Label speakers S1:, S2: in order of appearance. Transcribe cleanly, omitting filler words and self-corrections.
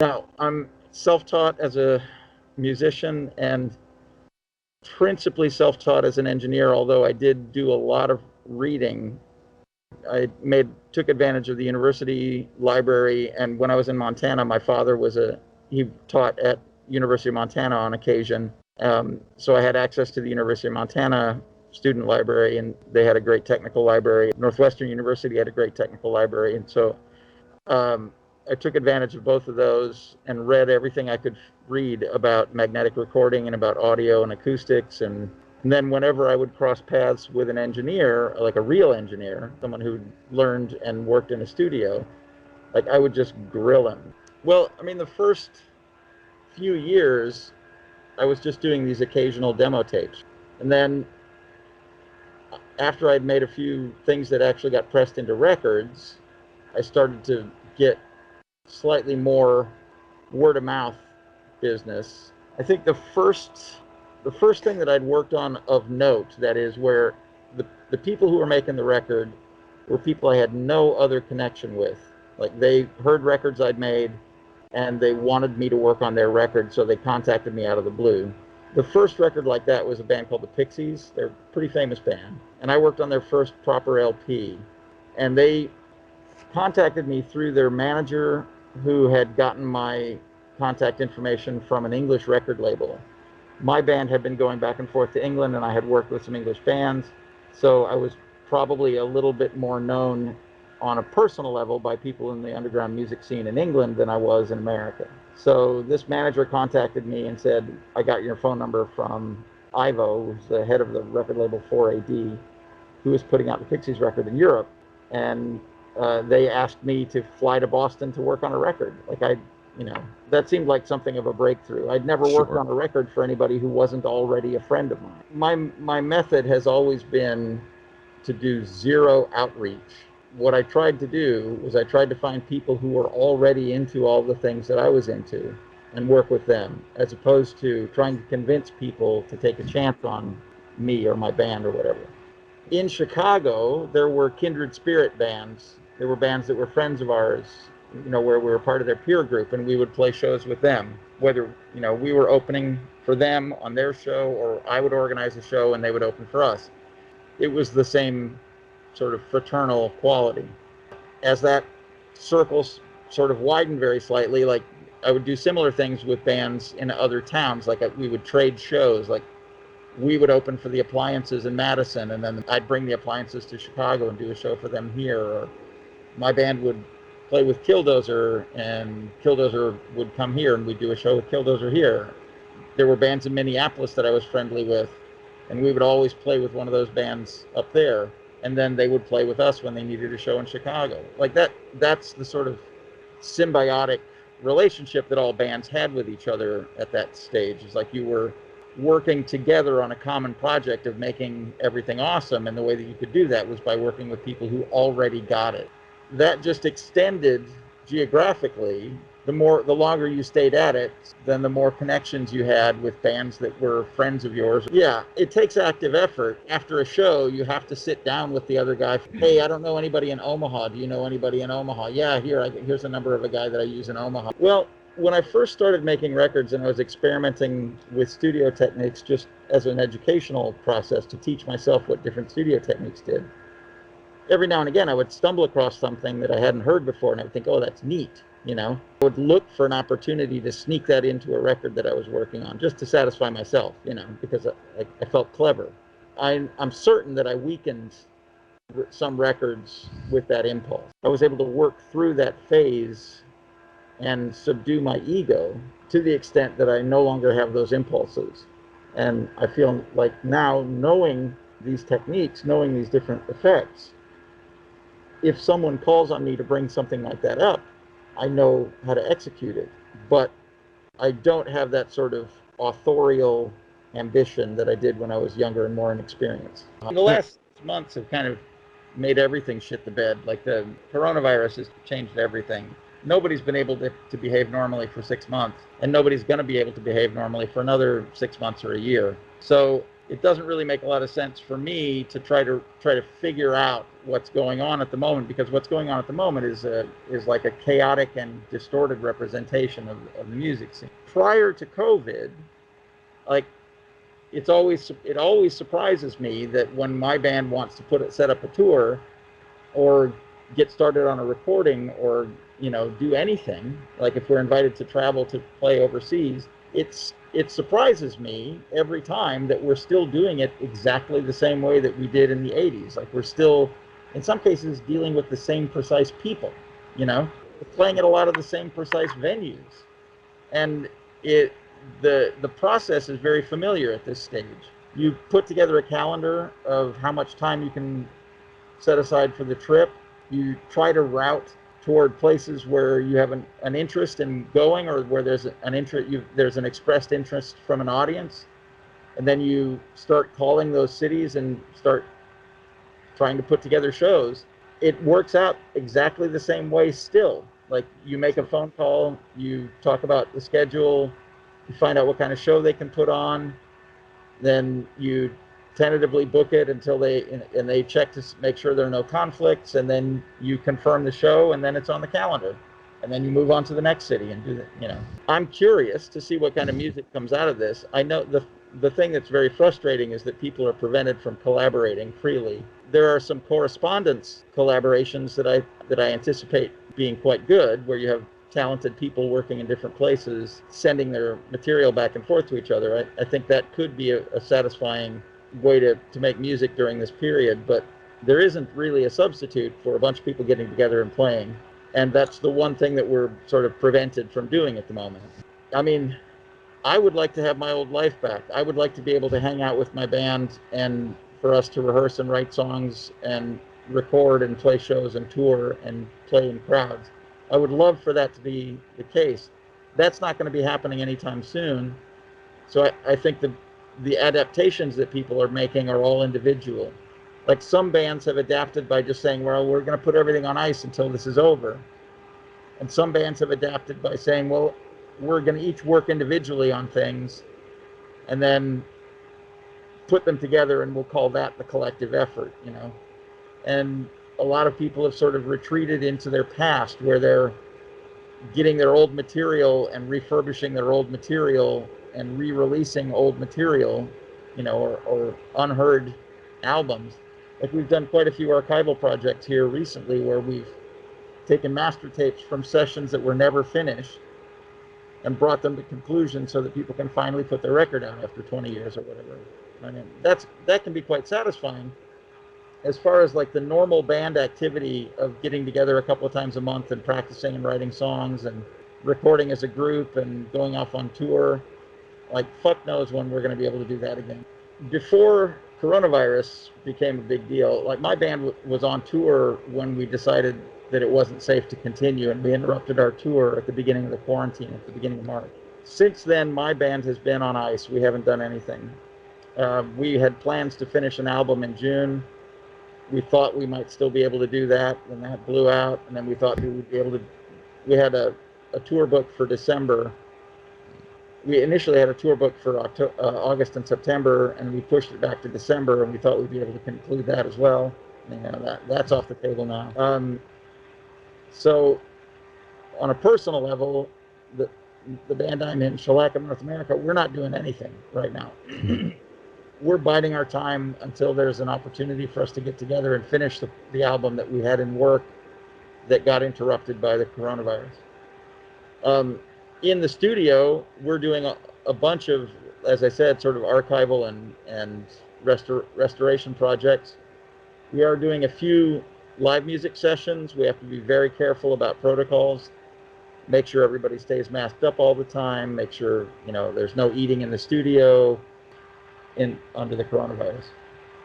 S1: Now, I'm self-taught as a musician and principally self-taught as an engineer, although I did do a lot of reading. Took advantage of the university library, and when I was in Montana, my father he taught at University of Montana on occasion. So I had access to the University of Montana student library, and they had a great technical library. Northwestern University had a great technical library, and so I took advantage of both of those and read everything I could read about magnetic recording and about audio and acoustics. And then whenever I would cross paths with an engineer, like a real engineer, someone who learned and worked in a studio, like I would just grill him. Well, I mean, the first few years, I was just doing these occasional demo tapes. And then after I'd made a few things that actually got pressed into records, I started to get slightly more word of mouth business. I think the first thing that I'd worked on of note, that is where the people who were making the record were people I had no other connection with. Like they heard records I'd made and they wanted me to work on their record, so they contacted me out of the blue. The first record like that was a band called the Pixies. They're a pretty famous band. And I worked on their first proper LP. And they contacted me through their manager, who had gotten my contact information from an English record label. My band had been going back and forth to England, and I had worked with some English bands, so I was probably a little bit more known on a personal level by people in the underground music scene in England than I was in America. So this manager contacted me and said, I got your phone number from Ivo, who's the head of the record label 4AD, who was putting out the Pixies record in Europe, and they asked me to fly to Boston to work on a record. That seemed like something of a breakthrough. I'd never worked on a record for anybody who wasn't already a friend of mine. My method has always been to do zero outreach. What I tried to do was I tried to find people who were already into all the things that I was into and work with them, as opposed to trying to convince people to take a chance on me or my band or whatever. In Chicago, there were kindred spirit bands. There were bands that were friends of ours, where we were part of their peer group, and we would play shows with them, whether, we were opening for them on their show, or I would organize a show and they would open for us. It was the same sort of fraternal quality. As that circle sort of widened very slightly, like I would do similar things with bands in other towns, like we would trade shows, like we would open for the Appliances in Madison, and then I'd bring the Appliances to Chicago and do a show for them here. Or my band would play with Killdozer, and Killdozer would come here, and we'd do a show with Killdozer here. There were bands in Minneapolis that I was friendly with, and we would always play with one of those bands up there, and then they would play with us when they needed a show in Chicago. Like that's the sort of symbiotic relationship that all bands had with each other at that stage. It's like you were working together on a common project of making everything awesome, and the way that you could do that was by working with people who already got it. That just extended geographically. The longer you stayed at it, then the more connections you had with bands that were friends of yours. Yeah, it takes active effort. After a show, you have to sit down with the other guy. Hey, I don't know anybody in Omaha. Do you know anybody in Omaha? Yeah, here's a number of a guy that I use in Omaha. Well, when I first started making records and I was experimenting with studio techniques just as an educational process to teach myself what different studio techniques did, every now and again I would stumble across something that I hadn't heard before, and I would think, oh, that's neat. I would look for an opportunity to sneak that into a record that I was working on, just to satisfy myself, because I felt clever. I'm certain that I weakened some records with that impulse. I was able to work through that phase and subdue my ego to the extent that I no longer have those impulses. And I feel like now, knowing these techniques, knowing these different effects, if someone calls on me to bring something like that up, I know how to execute it. But I don't have that sort of authorial ambition that I did when I was younger and more inexperienced. The last months have kind of made everything shit the bed. Like the coronavirus has changed everything. Nobody's been able to behave normally for 6 months, and nobody's going to be able to behave normally for another 6 months or a year. So it doesn't really make a lot of sense for me to try to figure out what's going on at the moment, because what's going on at the moment is like a chaotic and distorted representation of the music scene. Prior to COVID, like it always surprises me that when my band wants to set up a tour or get started on a recording or do anything, like if we're invited to travel to play overseas, it surprises me every time that we're still doing it exactly the same way that we did in the 80s. Like we're still, in some cases, dealing with the same precise people, we're playing at a lot of the same precise venues. And the process is very familiar at this stage. You put together a calendar of how much time you can set aside for the trip. You try to route toward places where you have an interest in going, or where there's an expressed interest from an audience, and then you start calling those cities and start trying to put together shows. It works out exactly the same way still. Like you make a phone call, you talk about the schedule, you find out what kind of show they can put on, then you tentatively book it until they check to make sure there are no conflicts, and then you confirm the show, and then it's on the calendar, and then you move on to the next city and do that. I'm curious to see what kind of music comes out of this. I know the thing that's very frustrating is that people are prevented from collaborating freely. There are some correspondence collaborations that I anticipate being quite good, where you have talented people working in different places sending their material back and forth to each other. I think that could be a satisfying way to make music during this period, but there isn't really a substitute for a bunch of people getting together and playing, and that's the one thing that we're sort of prevented from doing at the moment. I mean, I would like to have my old life back. I would like to be able to hang out with my band and for us to rehearse and write songs and record and play shows and tour and play in crowds. I would love for that to be the case. That's not going to be happening anytime soon. So I think the adaptations that people are making are all individual. Like some bands have adapted by just saying, well, we're going to put everything on ice until this is over. And some bands have adapted by saying, well, we're going to each work individually on things and then put them together, and we'll call that the collective effort, And a lot of people have sort of retreated into their past, where they're getting their old material and refurbishing their old material and re-releasing old material, or unheard albums. Like we've done quite a few archival projects here recently where we've taken master tapes from sessions that were never finished and brought them to conclusion so that people can finally put their record out after 20 years or whatever. I mean, that can be quite satisfying. As far as like the normal band activity of getting together a couple of times a month and practicing and writing songs and recording as a group and going off on tour, like fuck knows when we're going to be able to do that again. Before coronavirus became a big deal, like my band was on tour when we decided that it wasn't safe to continue, and we interrupted our tour at the beginning of the quarantine at the beginning of March. Since then, my band has been on ice. We haven't done anything. We had plans to finish an album in June. We thought we might still be able to do that, and that blew out. And then we thought we would be able to. We had a tour book for December. We initially had a tour book for August and September, and we pushed it back to December, and we thought we'd be able to conclude that as well. That's off the table now. So, on a personal level, the band I'm in, Shellac of North America, we're not doing anything right now. We're biding our time until there's an opportunity for us to get together and finish the album that we had in work that got interrupted by the coronavirus. In the studio, we're doing a bunch of, as I said, sort of archival and restoration projects. We are doing a few live music sessions. We have to be very careful about protocols, make sure everybody stays masked up all the time, make sure there's no eating in the studio under the coronavirus.